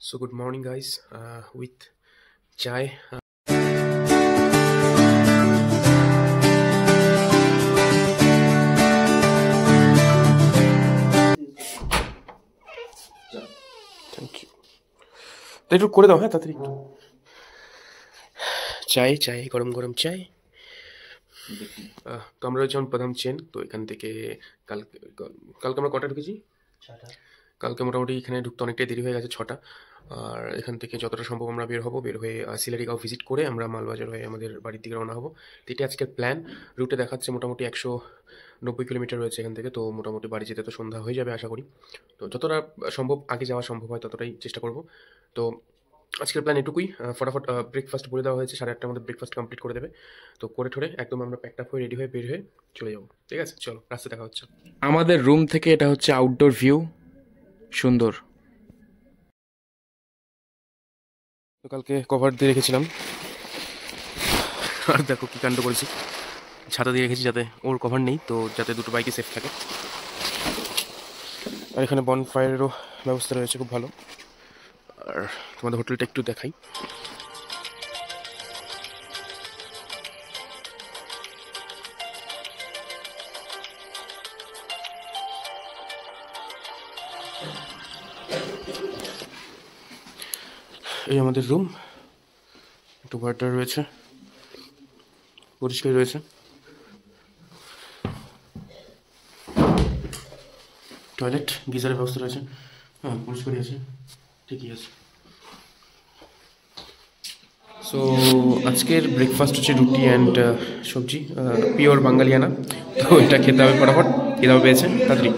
So good morning, guys. With chai. Thank you. একটু করে দাও, হ্যাঁ, তাড়াতাড়ি একটু। চাই গরম গরম চাই। তো আমরা রয়েছি প্রথম চেন। তো এখান থেকে কালকে কালকে আমরা কটা ঢুকেছি? কালকে মোটামুটি এখানে ঢুকতে অনেকটাই দেরি হয়ে গেছে, 6টা। আর এখান থেকে যতটা সম্ভব আমরা বের হয়ে সিলারিগাঁও ভিজিট করে আমরা মালবাজার হয়ে আমাদের বাড়ির দিকে রওনা হবো। তো এটি আজকের প্ল্যান। রুটে দেখাচ্ছে মোটামুটি 190 কিলোমিটার রয়েছে এখান থেকে। তো মোটামুটি বাড়ি যেতে তো সন্ধ্যা হয়ে যাবে আশা করি। তো যতটা সম্ভব আগে যাওয়া সম্ভব হয় ততটাই চেষ্টা করব। তো আজকের প্ল্যান এটুকুই। ফটাফট ব্রেকফাস্ট বলে দেওয়া হয়েছে, 8:30টার মধ্যে ব্রেকফাস্ট কমপ্লিট করে দেবে। তো করে ঠোরে একদম আমরা প্যাকড আপ হয়ে রেডি হয়ে বের হয়ে চলে যাবো। ঠিক আছে, চলো, রাস্তায় দেখা হচ্ছে। আমাদের রুম থেকে এটা হচ্ছে আউটডোর ভিউ, সুন্দর। তো কালকে কভার দিয়ে রেখেছিলাম, আর দেখো কি কাণ্ড করেছি। ছাতা দিয়ে রেখেছি যাতে ওর কভার নেই, তো যাতে দুটো বাইকে সেফ থাকে। আর এখানে বনফায়ারেরও ব্যবস্থা রয়েছে, খুব ভালো। আর তোমাদের হোটেলটা একটু দেখাই। এই আমাদের রুম, একটু ওয়াটার রয়েছে, পরিষ্কার রয়েছে। টয়লেট, গিজারের ব্যবস্থা রয়েছে, হ্যাঁ পরিষ্কারই আছে, ঠিকই আছে। সো আজকের ব্রেকফাস্ট হচ্ছে রুটি অ্যান্ড সবজি, পিওর বাঙালিয়ানা। তো এটা খেতে হবে ফটাফট, খেতে পেয়েছে তাড়াতাড়ি।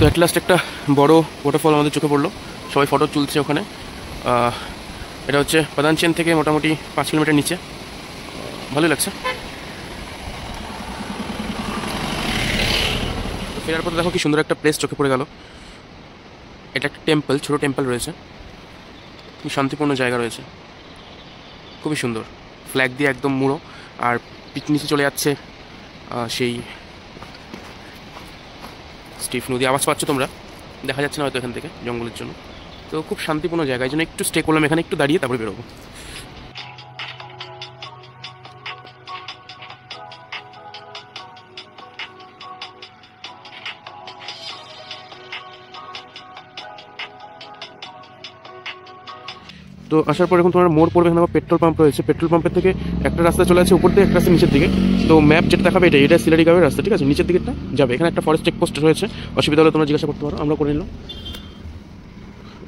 তো অ্যাট লাস্ট একটা বড় ওয়াটারফল আমাদের চোখে পড়লো, সবাই ফটো তুলছে ওখানে। এটা হচ্ছে পাদানচেন থেকে মোটামুটি 5 কিলোমিটার নিচে, ভালোই লাগছে। ফেরার পথে দেখো কি সুন্দর একটা প্লেস চোখে পড়ে গেল। এটা একটা টেম্পল, ছোটো টেম্পল রয়েছে, কি শান্তিপূর্ণ জায়গা রয়েছে, খুবই সুন্দর। ফ্ল্যাগ দিয়ে একদম মুড়ো, আর পিক নিচে চলে যাচ্ছে সেই স্টিফ নদী। আওয়াজ পাচ্ছ তোমরা, দেখা যাচ্ছে না হয়তো এখান থেকে জঙ্গলের জন্য। তো খুব শান্তিপূর্ণ জায়গা, এই জন্য একটু স্টে করলাম এখানে, একটু দাঁড়িয়ে তারপরে বেরোবো। তো আসার পর এখন তোমার মোড় পড়বে, এখানে আবার পেট্রোল পাম্প রয়েছে। পেট্রোল পাম্পের থেকে একটা রাস্তা চলে আছে উপর দিয়ে, একটা রাস্তা নিচের দিকে। তো ম্যাপ যেটা দেখাবে এটা সিলারিগাঁওয়ের রাস্তা, ঠিক আছে, নিচের দিকেটা যাবে। এখানে একটা ফরেস্ট চেকপোস্ট রয়েছে, অসুবিধা হলে তোমরা জিজ্ঞাসা করতে পারো, আমরা করে নিলাম।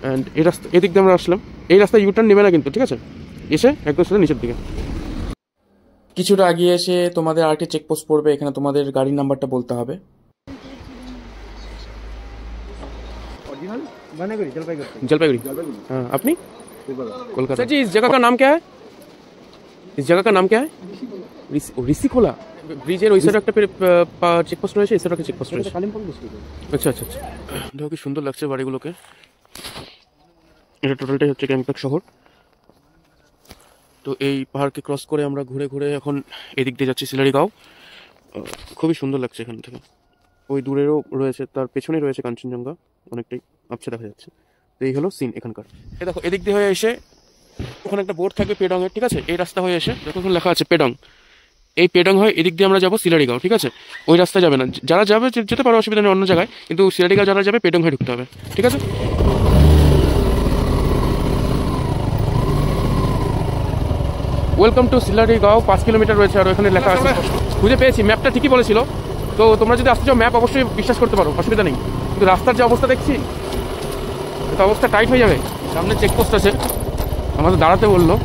অ্যান্ড এই রাস্তা, এদিক দিয়ে আমরা আসলাম। এই রাস্তায় ইউটার্ন নেবে না কিন্তু, ঠিক আছে, এসে একদম সোজা নিচের দিকে। কিছুটা আগিয়ে এসে তোমাদের আরেকটি চেকপোস্ট পড়বে, এখানে তোমাদের গাড়ির নাম্বারটা বলতে হবে। जलपाईगुड़ी। हाँ, अपनी कोलकाता। सर जी, इस जगह का नाम क्या है? इस जगह का नाम क्या है? ঋষিখোলা। ব্রিজের ওই সাইডে একটা চেকপোস্ট রয়েছে, এই সাইডে একটা চেকপোস্ট রয়েছে। আচ্ছা আচ্ছা আচ্ছা, দেখো কি সুন্দর লাগছে বাড়িগুলোকে। এটা টোটালটাই হচ্ছে গ্যাংটক শহর। তো এই পাহাড়কে ক্রস করে আমরা ঘুরে ঘুরে এখন এদিক দিয়ে যাচ্ছি সিলারিগাঁও। খুবই সুন্দর লাগছে এখান থেকে। ওই দূরেরও রয়েছে, তার পেছনে রয়েছে কাঞ্চনজঙ্ঘা, অনেকটাই আবছা দেখা যাচ্ছে। তো এই হলো সিন এখানকার। এই দেখো এদিক দিয়ে হয়ে এসে ওখানে একটা বোর্ড থাকবে পেডংয়ের, ঠিক আছে, এই রাস্তা হয়ে এসে দেখো লেখা আছে পেডং। এই পেডং হয়ে এদিক দিয়ে আমরা যাবো সিলারিগাঁও, ঠিক আছে। ওই রাস্তায় যাবে না, যারা যাবে যেতে পারো, অসুবিধা নেই অন্য জায়গায়, কিন্তু সিলারিগাঁও যারা যাবে পেডং হয়ে ঢুকতে হবে, ঠিক আছে। ওয়েলকাম টু সিলারিগাঁও, 5 কিলোমিটার রয়েছে। আর ওখানে লেখা আছে, খুঁজে পেয়েছি, ম্যাপটা ঠিকই বলেছিল। তো তোমরা যদি আসতে চাও ম্যাপ অবশ্যই বিশ্বাস করতে পারো, অসুবিধা নেই। কিন্তু রাস্তার যে অবস্থা দেখছি, তো অবস্থা টাইট হয়ে যাবে। সামনে চেকপোস্ট আছে, আমাদের দাঁড়াতে বললো।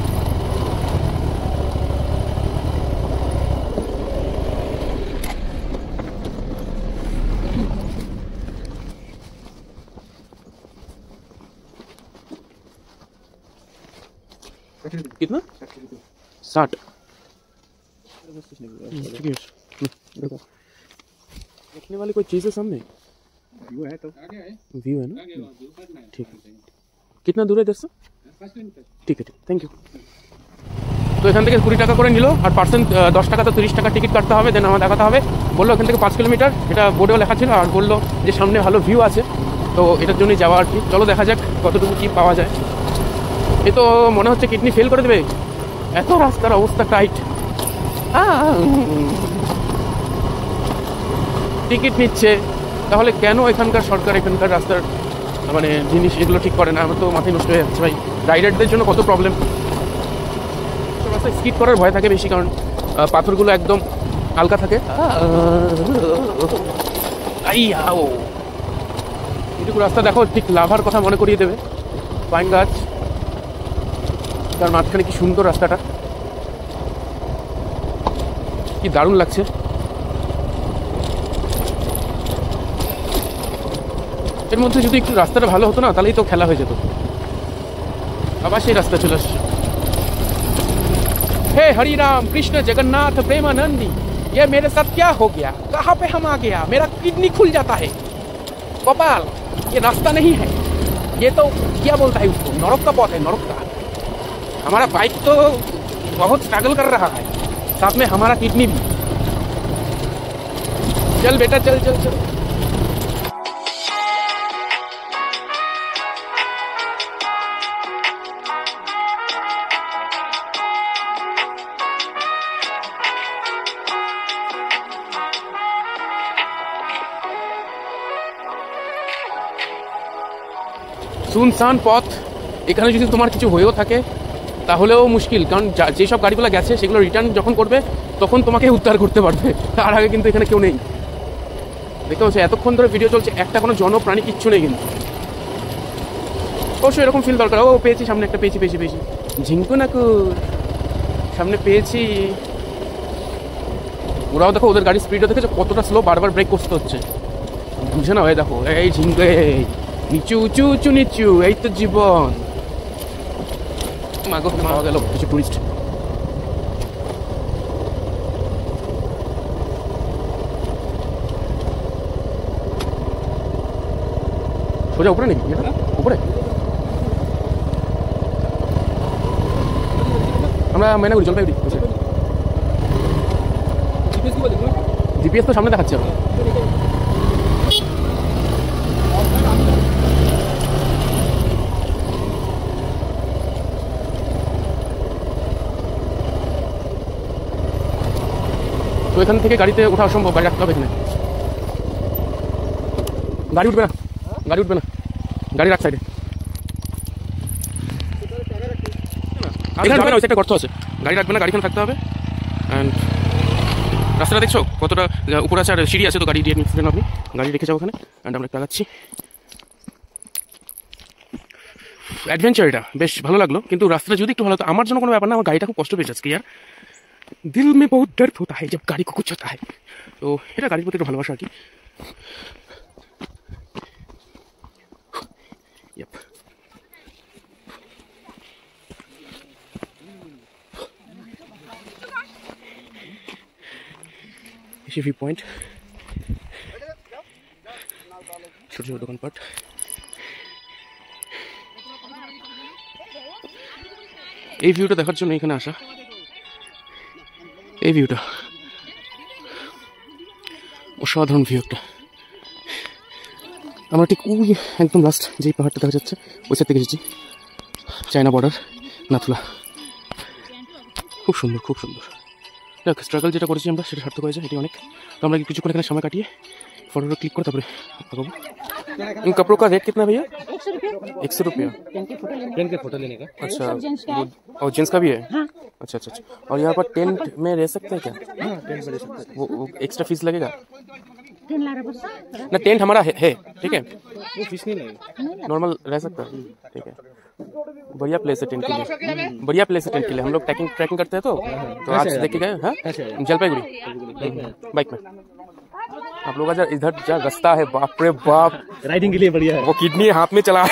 कितना? 60। ठीक है, देखो देखने वाली कोई चीज़ है सामने। व्यू है ना, ठीक है। कितना दूर है इधर से? ठीक है, ठीक, थैंक यू। তো এখান থেকে 20 টাকা করে নিল, আর পার্সেন্ট 10 টাকা তো 30 টাকা টিকিট কাটতে হবে, দেন আমার দেখাতে হবে। বললো এখান থেকে 5 কিলোমিটার, এটা বোর্ডেও লেখা ছিল, আর বললো যে সামনে ভালো ভিউ আছে, তো এটার জন্যই যাওয়া আর কি। চলো দেখা যাক কতটুকু কি পাওয়া যায়। এ তো মনে হচ্ছে কিডনি ফেল করে দেবে, এত রাস্তার অবস্থা টাইট। টিকিট নিচ্ছে, তাহলে কেন এখানকার সরকার এখানকার রাস্তার মানে জিনিস এগুলো ঠিক করে না? আমার তো মাথায় নষ্ট হয়ে যাচ্ছে ভাই। রাইডারদের জন্য কত প্রবলেম। রাস্তায় স্কিড করার ভয় থাকে বেশি, কারণ পাথরগুলো একদম হালকা থাকে। এটুকু রাস্তা দেখো, ঠিক লাভার কথা মনে করিয়ে দেবে। পাইন গাছ, তার মাঝখানে কি সুন্দর রাস্তাটা, কি দারুণ লাগছে। এর মধ্যে যদি একটু রাস্তাটা ভালো হতো না, তাহলেই তো খেলা হয়ে যেত। আবার সেই রাস্তা চলে আসছে। हे हरि राम कृष्ण जगन्नाथ प्रेमानंदी, ये मेरे साथ क्या हो गया? कहाँ पे हम आ गया? मेरा किडनी खुल जाता है। गोपाल, ये रास्ता नहीं है, ये तो क्या बोलता है उसको, नरक का पथ है, नरक का। हमारा बाइक तो बहुत स्ट्रगल कर रहा है, साथ में हमारा किडनी भी। चल बेटा, चल चल चल। শুনশান পথ, এখানে যদি তোমার কিছু হয়েও থাকে তাহলেও মুশকিল, কারণ যেসব গাড়িগুলো গেছে সেগুলো রিটার্ন যখন করবে তখন তোমাকে উদ্ধার করতে পারবে, তার আগে কিন্তু এখানে কেউ নেই। দেখতে পাচ্ছি এতক্ষণ ধরে ভিডিও চলছে, একটা কোনো জনপ্রাণী কিচ্ছু নেই কিন্তু। অবশ্যই এরকম ফিল দরকার। ও পেয়েছি, সামনে একটা পেয়েছি, ঝিঙ্কু নাকু সামনে পেয়েছি। ওরাও দেখো, ওদের গাড়ির স্পিডও দেখেছো কতটা স্লো, বারবার ব্রেক করতে হচ্ছে, বুঝে না? দেখো এই ঝিঙ্কু, নিচু উঁচু উঁচু নিচু, এই তো জীবন। মাগো পাওয়া গেল কিছু টুরিস্ট। সোজা উপরে নাকি? উপরে আমরা ময়নাগুড়ি, জলপাইগুড়ি। জিপিএস তো সামনে দেখাচ্ছে। তো এখান থেকে গাড়িতে ওঠা অসম্ভব, গাড়ি রাখতে হবে এখানে। গাড়ি উঠবে না, গাড়ি উঠবে না, গাড়ি রাখ সাইডে। এখানে যাবে না, ওই একটা গর্ত আছে, গাড়ি রাখবে না, গাড়িখানে থাকতে হবে। অ্যান্ড রাস্তাটা দেখছো কতটা উপর আছে, আর সিঁড়ি আছে, তো গাড়ি দিয়ে নিচ্ছেন আপনি, গাড়ি রেখে যাও ওখানে। অ্যান্ড আমরা একটু আগাচ্ছি। অ্যাডভেঞ্চার এটা বেশ ভালো লাগলো, কিন্তু রাস্তাটা যদি একটু ভালো হতো। আমার জন্য কোনো ব্যাপার না, আমার গাড়িটা খুব কষ্ট পেয়েছে আজকে यार। दिल में बहुत दर्द होता है जब गाड़ी को कुछ होता है, तो এটা গাড়ির প্রতি একটু ভালোবাসা আর কি। ভিউ পয়েন্ট, ছোট ছোট দোকানপাট। এই ভিউটা দেখার জন্য এখানে আসা। এই ভিউটা অসাধারণ ভিউ একটা। আমরা ঠিক ওই একদম লাস্ট যেই পাহাড়টা দেখা যাচ্ছে ওই সাইড থেকে এসেছি, চায়না বর্ডার, নাথুলা। খুব সুন্দর, খুব সুন্দর। দেখ, স্ট্রাগল যেটা করেছি আমরা সেটা সার্থক হয়েছে, এটি অনেক। তো আমরা কিছুক্ষণ এখানে সময় কাটিয়ে ফটোটা ক্লিক করে তারপরে আগাবো। इन कपड़ों का रेट कितना भैया? 100 रुपया। टेंट के फोटो लेने का। अच्छा, और जेंट्स का भी है? हाँ। अच्छा अच्छा अच्छा। और यहाँ पर टेंट में रह सकते हैं क्या? हाँ, टेंट में रह सकते हैं। वो एक्स्ट्रा फीस लगेगा? ना, टेंट हमारा है ठीक है, वो फीस नहीं लगेगा, नॉर्मल रह सकता है। ठीक है, बढ़िया प्लेस है टेंट के लिए, बढ़िया प्लेस है टेंट के लिए। हम लोग ट्रैकिंग करते हैं तो आज देख के गए। हाँ, जलपाईगुड़ी बाइक में। आप लोग का इधर जो रास्ता है, बाप रे बाप, राइडिंग के लिए बढ़िया है। वो किडनी हाथ में चला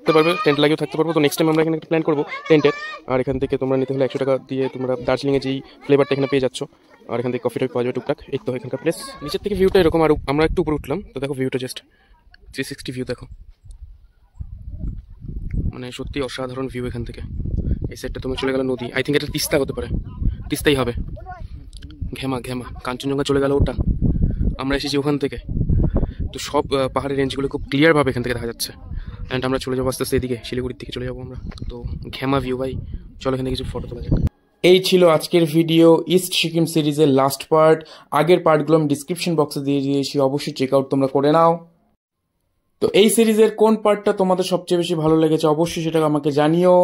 তো পারবে, টেন্ট লাগিয়ে থাকতে পারবো। তো নেক্সট টাইম আমরা এখানে একটা প্ল্যান করবো টেন্টের। আর এখান থেকে তোমরা নিতে হলে 100 টাকা দিয়ে তোমরা দার্জিলিংয়ে যেই ফ্লেভারটা এখানে পেয়ে যাচ্ছ, আর এখান থেকে কফি টফি পাওয়া যাবে টুকটাক। এই তো এখানকার প্লেস। নিচের থেকে ভিউটা এরকম, আর আমরা একটু উপরে উঠলাম তো দেখো ভিউটা জাস্ট 360 ভিউ দেখো, মানে সত্যি অসাধারণ ভিউ এখান থেকে। এই সাইডটা তোমার চলে গেল নদী, আই থিঙ্ক এটা তিস্তা হতে পারে, তিস্তাই হবে। ঘেমা ঘেমা কাঞ্চনজঙ্ঘা চলে গেল ওটা, আমরা এসেছি ওখান থেকে। তো সব পাহাড়ের রেঞ্জগুলো খুব ক্লিয়ারভাবে এখান থেকে দেখা যাচ্ছে। অ্যান্ড আমরা চলে যাবো আস্তে আস্তে এদিকে, শিলিগুড়ির দিকে চলে যাবো আমরা। তো ঘেমা ভিউ ভাই, চলো এখানে কিছু ফটো তোলা যাক। এই ছিল আজকের ভিডিও, ইস্ট সিকিম সিরিজের লাস্ট পার্ট। আগের পার্টগুলো আমি ডিসক্রিপশন বক্সে দিয়ে দিয়েছি, অবশ্যই চেক আউট তোমরা করে নাও। তো এই সিরিজের কোন পার্টটা তোমাদের সবচেয়ে বেশি ভালো লেগেছে অবশ্যই সেটা আমাকে জানিও।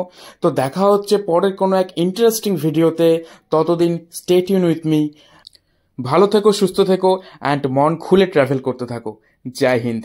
তো দেখা হচ্ছে পরের কোনো এক ইন্টারেস্টিং ভিডিওতে, ততদিন স্টে টিউন উইথ মি। ভালো থেকো, সুস্থ থেকো, অ্যান্ড মন খুলে ট্রাভেল করতে থাকো। জয় হিন্দ।